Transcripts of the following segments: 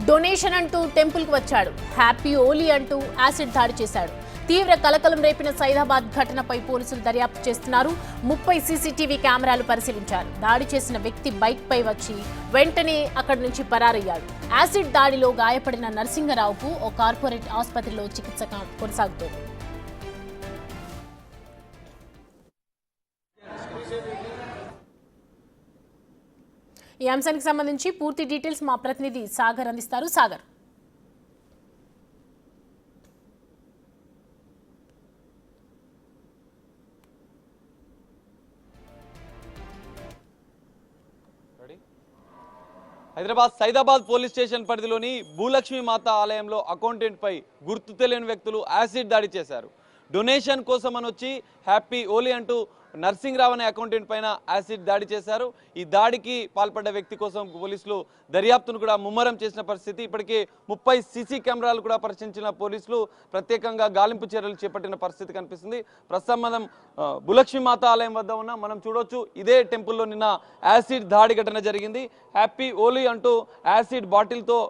Donation అంటూ టెంపుల్కి వచ్చాడు. హ్యాపీ ఓలీ అంటూ యాసిడ్ దాడి చేశాడు. తీవ్ర కలకలం రేపిన సైదాబాద్ ఘటనపై పోలీసులు దర్యాప్తు చేస్తున్నారు. 30 సీసీటీవీ కెమెరాలు పరిశీలించారు. దాడి చేసిన వ్యక్తి బైక్ పై వచ్చి వెంటనే అక్కడి నుంచి పరారయ్యాడు. యాసిడ్ దాడిలో గాయపడిన నరసింగరావుకు ఓ కార్పొరేట్ ఆసుపత్రిలో చికిత్స కొనసాగుతోంది. ఈ అంశానికి సంబంధించి పూర్తి డీటెయిల్స్ మా ప్రతినిధి సాగర్ అందిస్తారు. సాగర్, హైదరాబాద్ సైదాబాద్ పోలీస్ స్టేషన్ పరిధిలోని భూలక్ష్మి మాత ఆలయంలో అకౌంటెంట్ పై గుర్తు తెలియని వ్యక్తులు యాసిడ్ దాడి చేశారు. డొనేషన్ కోసం అని వచ్చి హ్యాపీ ఓలీ అంటూ నర్సింగ్రావు అనే అకౌంటెంట్ పైన యాసిడ్ దాడి చేశారు. ఈ దాడికి పాల్పడ్డ వ్యక్తి కోసం పోలీసులు దర్యాప్తును కూడా ముమ్మరం చేసిన పరిస్థితి. ఇప్పటికే 30 సీసీ కెమెరాలు కూడా పరిశీలించిన పోలీసులు ప్రత్యేకంగా గాలింపు చర్యలు చేపట్టిన పరిస్థితి కనిపిస్తుంది. ప్రస్తుతం మనం భూలక్ష్మి మాత ఆలయం వద్ద ఉన్నాం. మనం చూడొచ్చు, ఇదే టెంపుల్లో నిన్న యాసిడ్ దాడి ఘటన జరిగింది. హ్యాపీ ఓలీ అంటూ యాసిడ్ బాటిల్తో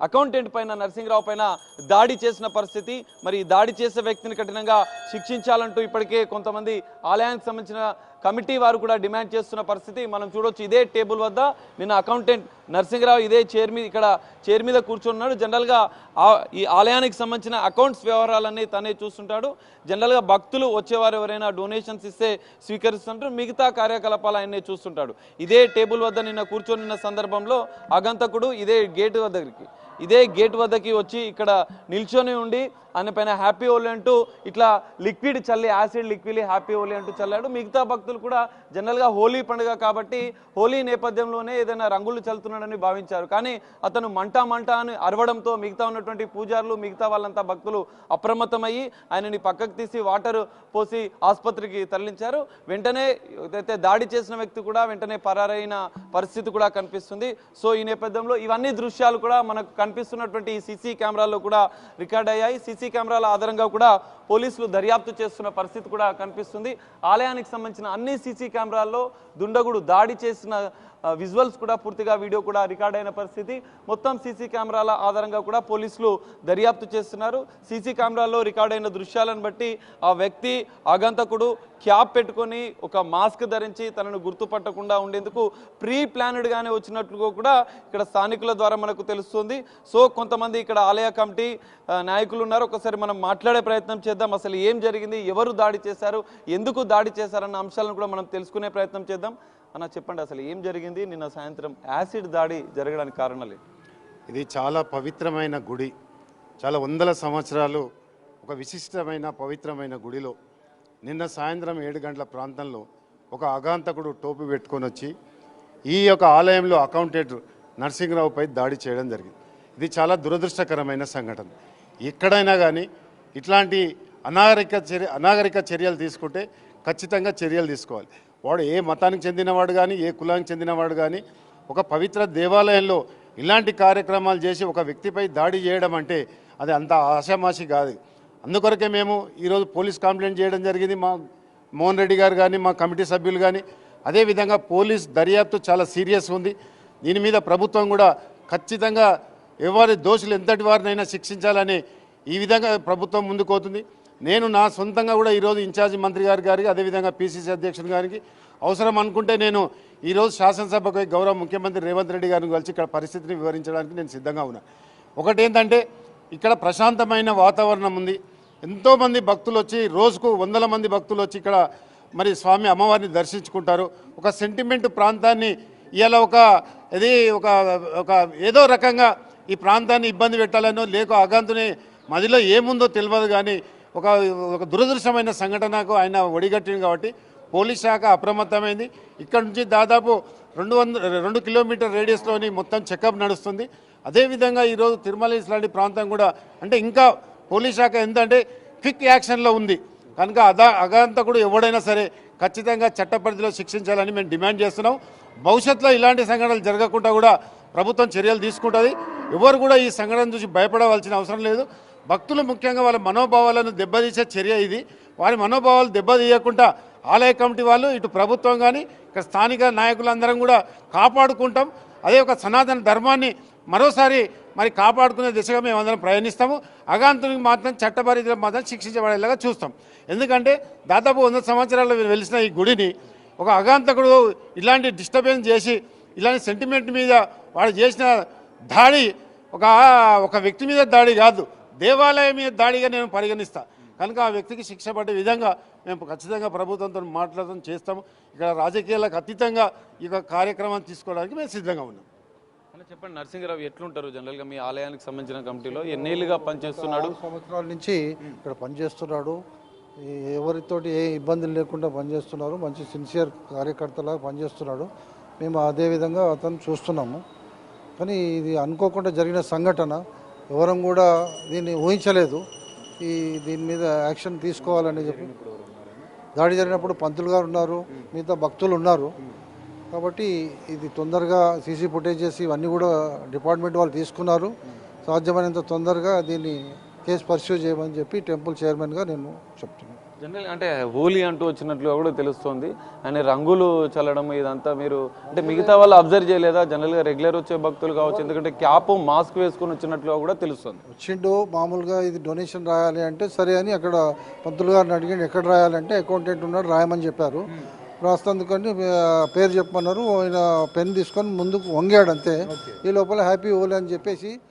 అకౌంటెంట్ పైన నరసింగరావు పైన దాడి చేసిన పరిస్థితి. మరి దాడి చేసే వ్యక్తిని కఠినంగా శిక్షించాలంటూ ఇప్పటికే కొంతమంది ఆలయానికి సంబంధించిన కమిటీ వారు కూడా డిమాండ్ చేస్తున్న పరిస్థితి మనం చూడొచ్చు. ఇదే టేబుల్ వద్ద నిన్న అకౌంటెంట్ నరసింగరావు ఇదే చైర్ మీద కూర్చున్నాడు. జనరల్గా ఈ ఆలయానికి సంబంధించిన అకౌంట్స్ వ్యవహారాలన్నీ తనే చూస్తుంటాడు. జనరల్గా భక్తులు వచ్చేవారు ఎవరైనా డొనేషన్స్ ఇస్తే స్వీకరిస్తుంటారు, మిగతా కార్యకలాపాలు ఆయన్నే చూస్తుంటాడు. ఇదే టేబుల్ వద్ద నిన్న కూర్చొని సందర్భంలో ఆగంతకుడు ఇదే గేట్ వద్దకి వచ్చి ఇక్కడ నిల్చొని ఉండి ఆయన పైన హ్యాపీ ఓలీ అంటూ ఇట్లా లిక్విడ్ చల్లి యాసిడ్ లిక్విడ్ హ్యాపీ ఓలీ అంటూ చల్లాడు. మిగతా భక్తులు కూడా జనరల్గా హోలీ పండుగ కాబట్టి హోలీ నేపథ్యంలోనే ఏదైనా రంగులు చల్లుతున్నాడని భావించారు. కానీ అతను మంట అని అరవడంతో మిగతా ఉన్నటువంటి పూజారులు మిగతా వాళ్ళంతా భక్తులు అప్రమత్తమయ్యి ఆయనని పక్కకు తీసి వాటర్ పోసి ఆసుపత్రికి తరలించారు. వెంటనే అయితే దాడి చేసిన వ్యక్తి కూడా వెంటనే పరారైన పరిస్థితి కూడా కనిపిస్తుంది. సో ఈ నేపథ్యంలో ఇవన్నీ దృశ్యాలు కూడా మనకు కనిపిస్తున్నటువంటి సీసీ కెమెరాల్లో కూడా రికార్డ్ అయ్యాయి. సీసీ కెమెరాల ఆధారంగా కూడా పోలీసులు దర్యాప్తు చేస్తున్న పరిస్థితి కూడా కనిపిస్తుంది. ఆలయానికి సంబంధించిన అన్ని సీసీ కెమెరాల్లో దుండగుడు దాడి చేసిన విజువల్స్ కూడా పూర్తిగా వీడియో కూడా రికార్డ్ అయిన పరిస్థితి. మొత్తం సీసీ కెమెరాల ఆధారంగా కూడా పోలీసులు దర్యాప్తు చేస్తున్నారు. సీసీ కెమెరాల్లో రికార్డ్ అయిన దృశ్యాలను బట్టి ఆ వ్యక్తి ఆగంతకుడు క్యాప్ పెట్టుకొని ఒక మాస్క్ ధరించి తనను గుర్తుపట్టకుండా ఉండేందుకు ప్రీ ప్లానెడ్గానే వచ్చినట్లుగా కూడా ఇక్కడ స్థానికుల ద్వారా మనకు తెలుస్తుంది. సో కొంతమంది ఇక్కడ ఆలయ కమిటీ నాయకులు ఉన్నారు. ఒకసారి మనం మాట్లాడే ప్రయత్నం చేద్దాం. అసలు ఏం జరిగింది, ఎవరు దాడి చేశారు, ఎందుకు దాడి చేశారన్న అంశాలను కూడా మనం తెలుసుకునే ప్రయత్నం చేద్దాం. అన్న చెప్పండి, అసలు ఏం జరిగింది? నిన్న సాయంత్రం యాసిడ్ దాడి జరగడానికి కారణాలు? ఇది చాలా పవిత్రమైన గుడి, చాలా వందల సంవత్సరాలు ఒక విశిష్టమైన పవిత్రమైన గుడిలో నిన్న సాయంత్రం 7 గంటల ప్రాంతంలో ఒక అగాంతకుడు టోపీ పెట్టుకొని వచ్చి ఈ యొక్క ఆలయంలో అకౌంటెంట్ నరసింగరావుపై దాడి చేయడం జరిగింది. ఇది చాలా దురదృష్టకరమైన సంఘటన. ఎక్కడైనా కానీ ఇట్లాంటి అనాగరిక చర్యలు తీసుకుంటే ఖచ్చితంగా చర్యలు తీసుకోవాలి. వాడు ఏ మతానికి చెందినవాడు కానీ ఏ కులానికి చెందినవాడు కానీ ఒక పవిత్ర దేవాలయంలో ఇలాంటి కార్యక్రమాలు చేసి ఒక వ్యక్తిపై దాడి చేయడం అంటే అది అంత ఆషామాషి కాదు. అందుకొరకే మేము ఈరోజు పోలీస్ కంప్లైంట్ చేయడం జరిగింది. మా మోహన్ రెడ్డి గారు కానీ మా కమిటీ సభ్యులు కానీ అదేవిధంగా పోలీస్ దర్యాప్తు చాలా సీరియస్ ఉంది. దీని మీద ప్రభుత్వం కూడా ఖచ్చితంగా ఎవరి దోషులు ఎంతటి వారినైనా శిక్షించాలని ఈ విధంగా ప్రభుత్వం ముందుకు పోతుంది. నేను నా సొంతంగా కూడా ఈరోజు ఇన్ఛార్జి మంత్రి గారికి అదేవిధంగా పిసిసి అధ్యక్షుడు గారికి అవసరం అనుకుంటే నేను ఈరోజు శాసనసభకు గౌరవ ముఖ్యమంత్రి రేవంత్ రెడ్డి గారిని కలిసి ఇక్కడ పరిస్థితిని వివరించడానికి నేను సిద్ధంగా ఉన్నా. ఒకటేంటంటే ఇక్కడ ప్రశాంతమైన వాతావరణం ఉంది. ఎంతోమంది భక్తులు వచ్చి రోజుకు 100 మంది భక్తులు వచ్చి ఇక్కడ మరి స్వామి అమ్మవారిని దర్శించుకుంటారు. ఒక సెంటిమెంట్ ప్రాంతాన్ని ఇవాళ ఒక ఏదో రకంగా ఈ ప్రాంతాన్ని ఇబ్బంది పెట్టాలనో లేక అగాంతుని మదిలో ఏముందో తెలియదు. కానీ ఒక దురదృష్టమైన సంఘటనకు ఆయన ఒడిగట్టింది కాబట్టి పోలీస్ శాఖ అప్రమత్తమైంది. ఇక్కడ నుంచి దాదాపు 2 కిలోమీటర్ రేడియస్లోని మొత్తం చెకప్ నడుస్తుంది. అదేవిధంగా ఈరోజు తిరుమల లాంటి ప్రాంతం కూడా అంటే ఇంకా పోలీస్ శాఖ ఏంటంటే క్విక్ యాక్షన్లో ఉంది కనుక అగాంతకుడు ఎవడైనా సరే ఖచ్చితంగా చట్ట పరిధిలో శిక్షించాలని మేము డిమాండ్ చేస్తున్నాం. భవిష్యత్తులో ఇలాంటి సంఘటనలు జరగకుండా కూడా ప్రభుత్వం చర్యలు తీసుకుంటుంది. ఎవరు కూడా ఈ సంఘటన చూసి భయపడవలసిన అవసరం లేదు. భక్తులు ముఖ్యంగా వాళ్ళ మనోభావాలను దెబ్బతీసే చర్య ఇది. వారి మనోభావాలు దెబ్బతీయకుండా ఆలయ కమిటీ వాళ్ళు ఇటు ప్రభుత్వం కానీ ఇక్కడ స్థానిక నాయకులందరం కూడా కాపాడుకుంటాం. అదే ఒక సనాతన ధర్మాన్ని మరోసారి మరి కాపాడుకునే దిశగా మేము అందరం ప్రయాణిస్తాము. అగాంతునికి మాత్రం చట్టపరిధిలో మాత్రం శిక్షించబడేలాగా చూస్తాం. ఎందుకంటే దాదాపు 100 సంవత్సరాలు వెలిసిన ఈ గుడిని ఒక అగాంతకుడు ఇలాంటి డిస్టర్బెన్స్ చేసి ఇలాంటి సెంటిమెంట్ మీద వాడు చేసిన దాడి ఒక వ్యక్తి మీద దాడి కాదు, దేవాలయం మీద దాడిగా నేను పరిగణిస్తా. కనుక ఆ వ్యక్తికి శిక్ష పడే విధంగా మేము ఖచ్చితంగా ప్రభుత్వంతో మాట్లాడడం చేస్తాము. ఇక్కడ రాజకీయాలకు అతీతంగా ఈ కార్యక్రమాన్ని తీసుకోవడానికి మేము సిద్ధంగా ఉన్నాం. అని చెప్పండి, నరసింహరావు ఎట్లుంటారు జనరల్గా మీ ఆలయానికి సంబంధించిన కమిటీలో ఎన్నేళ్ళుగా పనిచేస్తున్నాడు? 6 సంవత్సరాల నుంచి ఇక్కడ పనిచేస్తున్నాడు. ఎవరితోటి ఏ ఇబ్బందులు లేకుండా పనిచేస్తున్నారు. మంచి సిన్సియర్ కార్యకర్తలాగా పనిచేస్తున్నాడు. మేము అదే విధంగా అతను చూస్తున్నాము. కానీ ఇది అనుకోకుండా జరిగిన సంఘటన, ఎవరం కూడా దీన్ని ఊహించలేదు. దీని మీద యాక్షన్ తీసుకోవాలని చెప్పి దాడి జరిగినప్పుడు పంతులు గారు ఉన్నారు, మిగతా భక్తులు ఉన్నారు. కాబట్టి ఇది తొందరగా సీసీ ఫుటేజెస్ ఇవన్నీ కూడా డిపార్ట్మెంట్ వాళ్ళు తీసుకున్నారు. సాధ్యమైనంత తొందరగా దీన్ని కేసు పర్స్యూ చేయమని చెప్పి టెంపుల్ చైర్మన్గా నేను చెప్తున్నాను. జనరల్ అంటే హోలీ అంటూ వచ్చినట్లుగా కూడా తెలుస్తుంది. ఆయన రంగులు చల్లడం ఇదంతా మీరు అంటే మిగతా వాళ్ళు అబ్జర్వ్ చేయలేదా? జనరల్గా రెగ్యులర్ వచ్చే భక్తులు కావచ్చు, ఎందుకంటే క్యాప్ మాస్క్ వేసుకొని వచ్చినట్లుగా కూడా తెలుస్తుంది. వచ్చిండు మామూలుగా ఇది డొనేషన్ రాయాలి అంటే సరే అని అక్కడ పంతులు గారిని అడిగాను, ఎక్కడ రాయాలంటే అకౌంటెంట్ ఉన్నాడు రాయమని చెప్పారు. రాస్తందుకని పేరు చెప్పమన్నారు. ఆయన పెన్ తీసుకొని ముందుకు వంగాడు అంతే. ఈ లోపల హ్యాపీ హోలీ అని చెప్పేసి